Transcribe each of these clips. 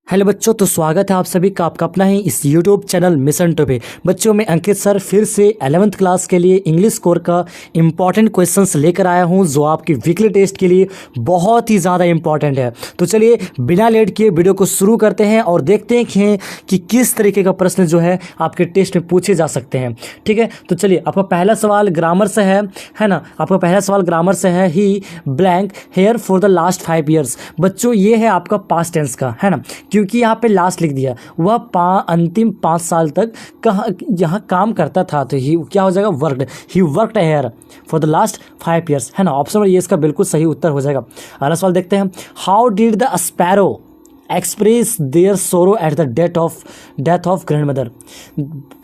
Hello बच्चों, तो स्वागत है आप सभी का आपका अपना ही इस यूट्यूब चैनल मिशन टू पे। बच्चों, मैं अंकित सर फिर से 11th क्लास के लिए इंग्लिश कोर का इम्पॉर्टेंट क्वेश्चंस लेकर आया हूं, जो आपकी वीकली टेस्ट के लिए बहुत ही ज़्यादा इम्पॉर्टेंट है। तो चलिए बिना लेट किए वीडियो को शुरू करते हैं और देखते हैं कि किस तरीके का प्रश्न जो है आपके टेस्ट में पूछे जा सकते हैं। ठीक है, तो चलिए आपका पहला सवाल ग्रामर से है ना। आपका पहला सवाल ग्रामर से है, ही blank here for the last 5 years। बच्चों, ये है आपका पास्ट टेंस का, है ना, क्योंकि यहाँ पे लास्ट लिख दिया। वह अंतिम 5 साल तक कहाँ यहाँ काम करता था, तो ही क्या हो जाएगा, worked. He worked hair for the last 5 years, है ना। ऑप्शन नंबर ये इसका बिल्कुल सही उत्तर हो जाएगा। अगला सवाल देखते हैं, how did the sparrow express their sorrow at the death of grandmother.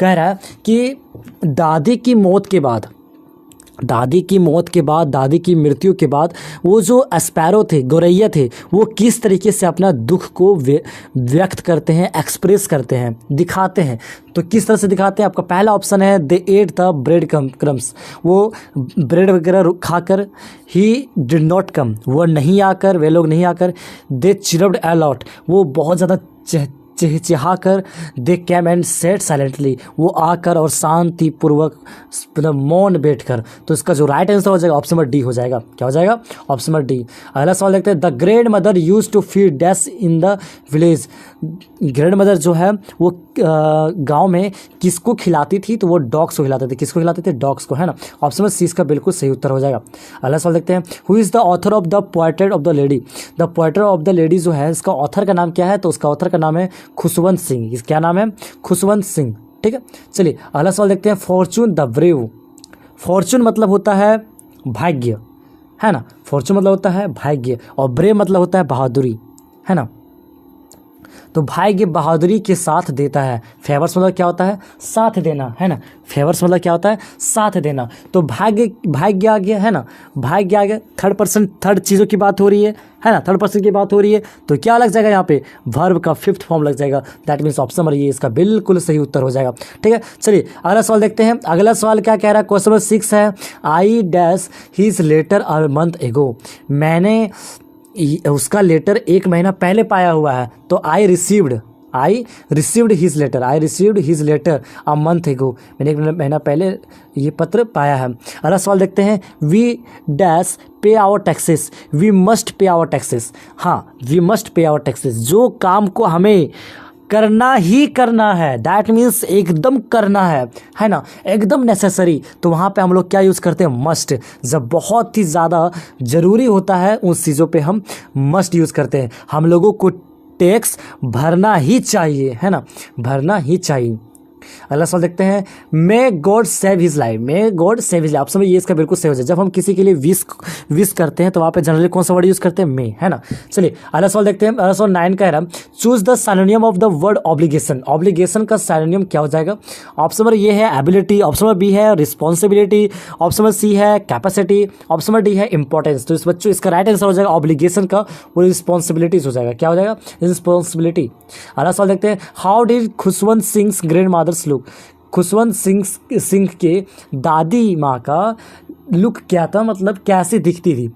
कह रहा है कि दादी की मौत के बाद, दादी की मृत्यु के बाद वो जो स्पैरो थे, गौरैया थे, वो किस तरीके से अपना दुख को व्यक्त करते हैं, एक्सप्रेस करते हैं, दिखाते हैं। तो किस तरह से दिखाते हैं? आपका पहला ऑप्शन है, दे एट द ब्रेड क्रम्स। वो ब्रेड वगैरह खाकर, ही डिड नॉट कम, वो लोग नहीं आकर, दे चिरप्ड अ लॉट, वो बहुत ज़्यादा चिहचिहा कर, दे कैम एंड सेट साइलेंटली, वो आकर और शांतिपूर्वक मतलब मौन बैठकर। तो इसका जो राइट आंसर हो जाएगा ऑप्शन नंबर डी हो जाएगा। क्या हो जाएगा? Option number D. अगला सवाल देखते हैं, the grandmother use to feed dash in the village. Grandmother जो है वो गांव में किसको खिलाती थी? तो वो डॉग्स को खिलाते थे। किसको खिलाते थे? डॉग्स को, है ना। ऑप्शन नंबर सी इसका बिल्कुल सही उत्तर हो जाएगा। अगला सवाल देखते हैं, who is the author of the poetry of the lady. The poetry of the lady जो है, इसका ऑथर का नाम क्या है? तो उसका ऑथर का नाम है खुशवंत सिंह। इस क्या नाम है? खुशवंत सिंह। ठीक है, चलिए अगला सवाल देखते हैं, फॉर्चून द ब्रेव। फॉर्चून मतलब होता है भाग्य, है ना। फॉर्चून मतलब होता है भाग्य और ब्रेव मतलब होता है बहादुरी, है ना। तो भाग्य बहादुरी के साथ देता है। फेवर्स मतलब क्या होता है? साथ देना, है ना। फेवर्स मतलब क्या होता है? साथ देना। तो भाग्य आ गया, है ना। भाग्य आ गया, थर्ड चीज़ों की बात हो रही है ना, थर्ड पर्सन की बात हो रही है। तो क्या लग जाएगा यहाँ पे? वर्ब का 5th फॉर्म लग जाएगा। दैट मीन्स ऑप्शन नंबर ये इसका बिल्कुल सही उत्तर हो जाएगा। ठीक है, चलिए अगला सवाल देखते हैं। अगला सवाल क्या कह रहा है? क्वेश्चन नंबर 6 है, I dash his letter a month ago. मैंने उसका लेटर 1 महीना पहले पाया हुआ है। तो I received his letter a month ago. मैंने 1 महीना पहले ये पत्र पाया है। अगला सवाल देखते हैं, we dash pay our taxes. We must pay our taxes. हाँ, we must pay our taxes. जो काम को हमें करना ही करना है, दैट मीन्स एकदम करना है ना, एकदम नेसेसरी। तो वहाँ पे हम लोग क्या यूज़ करते हैं? मस्ट। जब बहुत ही ज़्यादा ज़रूरी होता है उस चीज़ों पे हम मस्ट यूज़ करते हैं। हम लोगों को टैक्स भरना ही चाहिए, है ना, भरना ही चाहिए। अगला सवाल देखते हैं, may God save his life. May God save his life. Option में ये इसका बिल्कुल सही हो जाए। जब हम किसी के लिए विश करते हैं तो वहाँ पे जनरली कौन सा वर्ड यूज़ करते हैं? मे, है ना। चलिए अगला सवाल देखते हैं। अगला सवाल 9 कह रहा है, choose the synonym of the word obligation. Obligation का सिनोनिम क्या हो जाएगा? ऑप्शन नंबर ये है एबिलिटी, ऑप्शन नंबर बी है रिस्पॉन्सिबिलिटी, ऑप्शन नंबर सी है कैपेसिटी, ऑप्शन नंबर डी है इंपॉर्टेंस। तो इस बच्चों इसका राइट आंसर हो जाएगा ऑब्लिगेशन का वो रिस्पॉन्सिबिलिटीज हो जाएगा। क्या हो जाएगा? रिस्पॉन्सिबिलिटी। अगला सवाल देखते हैं, how did Khushwant Singh grandmother's look. Khushwant Singh के दादी माँ का लुक क्या था, मतलब कैसे दिखती थी?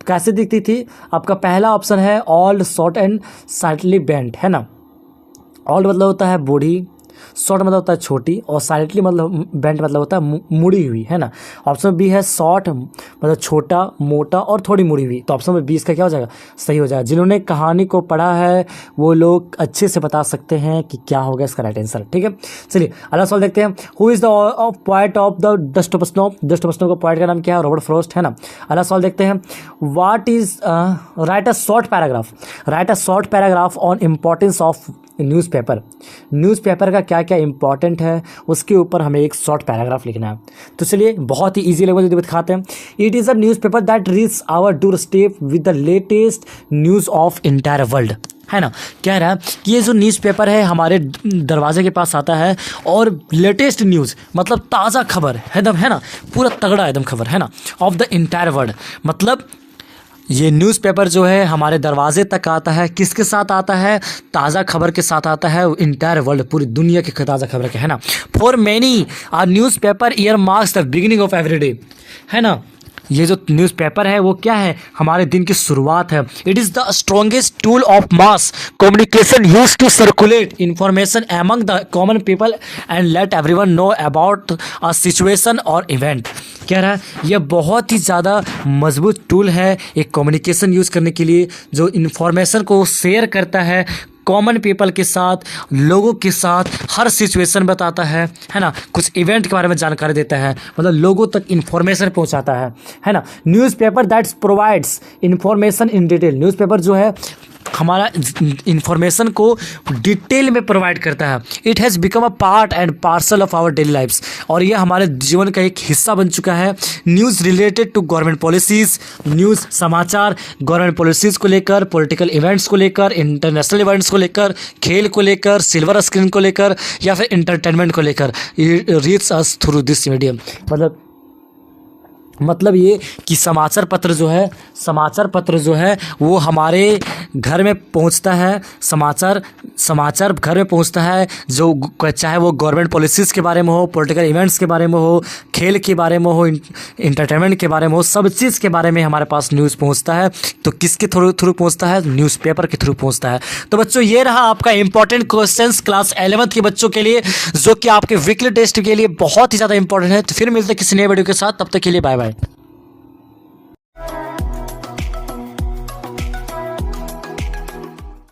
कैसे दिखती थी? आपका पहला ऑप्शन है old, short and slightly bent, है ना। ओल्ड मतलब होता है बूढ़ी, शॉर्ट मतलब होता है छोटी, और साइडली मतलब बेंट मतलब होता है मुड़ी हुई, है ना। ऑप्शन बी है शॉर्ट मतलब छोटा, मोटा और थोड़ी मुड़ी हुई। तो ऑप्शन बी इसका क्या हो जाएगा? सही हो जाएगा। जिन्होंने कहानी को पढ़ा है वो लोग अच्छे से बता सकते हैं कि क्या होगा इसका राइट आंसर। ठीक है, चलिए अगला सवाल देखते हैं, who is the poet of the डस्टोपस्नोप। डस्टोपस्नोप का पोएट का नाम क्या है? रॉबर्ट फ्रॉस्ट, है ना। अगला सवाल देखते हैं, what is right a short paragraph on importance of newspaper. Newspaper का क्या क्या इंपॉर्टेंट है उसके ऊपर हमें एक शॉर्ट पैराग्राफ लिखना है। तो चलिए बहुत ही इजी लैंग्वेज में दिखाते हैं। It is a newspaper that reach our doorstep with the latest news of entire world, है ना। कह रहा है कि ये जो न्यूज़पेपर है हमारे दरवाजे के पास आता है और लेटेस्ट न्यूज़ मतलब ताज़ा खबर एकदम, है ना, पूरा तगड़ा एकदम खबर, है ना, ऑफ द इंटायर वर्ल्ड। मतलब ये न्यूज़पेपर जो है हमारे दरवाजे तक आता है, किसके साथ आता है? ताज़ा खबर के साथ आता है, इंटायर वर्ल्ड, पूरी दुनिया की ताज़ा खबर के, है ना। For many our newspaper earmarks the beginning of every day, है ना। ये जो न्यूज़पेपर है वो क्या है, हमारे दिन की शुरुआत है। It is the strongest tool of mass communication use to circulate information among the common people and let everyone know about a situation और इवेंट। कह रहा है यह बहुत ही ज़्यादा मजबूत टूल है एक कम्युनिकेशन यूज़ करने के लिए, जो इन्फॉर्मेशन को शेयर करता है कॉमन पीपल के साथ, लोगों के साथ, हर सिचुएशन बताता है ना, कुछ इवेंट के बारे में जानकारी देता है, मतलब लोगों तक इन्फॉर्मेशन पहुंचाता है ना। Newspaper that's provides information in detail. Newspaper जो है हमारा इंफॉर्मेशन को डिटेल में प्रोवाइड करता है। It has become a part and parcel of our daily lifes, और यह हमारे जीवन का एक हिस्सा बन चुका है। News related to government policies, news समाचार गवर्नमेंट पॉलिसीज़ को लेकर, पॉलिटिकल इवेंट्स को लेकर, इंटरनेशनल इवेंट्स को लेकर, खेल को लेकर, सिल्वर स्क्रीन को लेकर, या फिर इंटरटेनमेंट को लेकर, reach us through this medium. मतलब ये कि समाचार पत्र जो है वो हमारे घर में पहुंचता है। समाचार घर में पहुंचता है, जो चाहे वो गवर्नमेंट पॉलिसीज़ के बारे में हो, पॉलिटिकल इवेंट्स के बारे में हो, खेल के बारे में हो, इंटरटेनमेंट के बारे में हो, सब चीज़ के बारे में हमारे पास न्यूज़ पहुंचता है। तो किसके थ्रू पहुंचता है? न्यूज़पेपर के थ्रू पहुंचता है। तो बच्चों ये रहा आपका इंपॉर्टेंट क्वेश्चंस क्लास 11th के बच्चों के लिए, जो कि आपके वीकली टेस्ट के लिए बहुत ही ज़्यादा इंपॉर्टेंट है। तो फिर मिलते हैं किसी नए वीडियो के साथ, तब तक के लिए बाय बाय।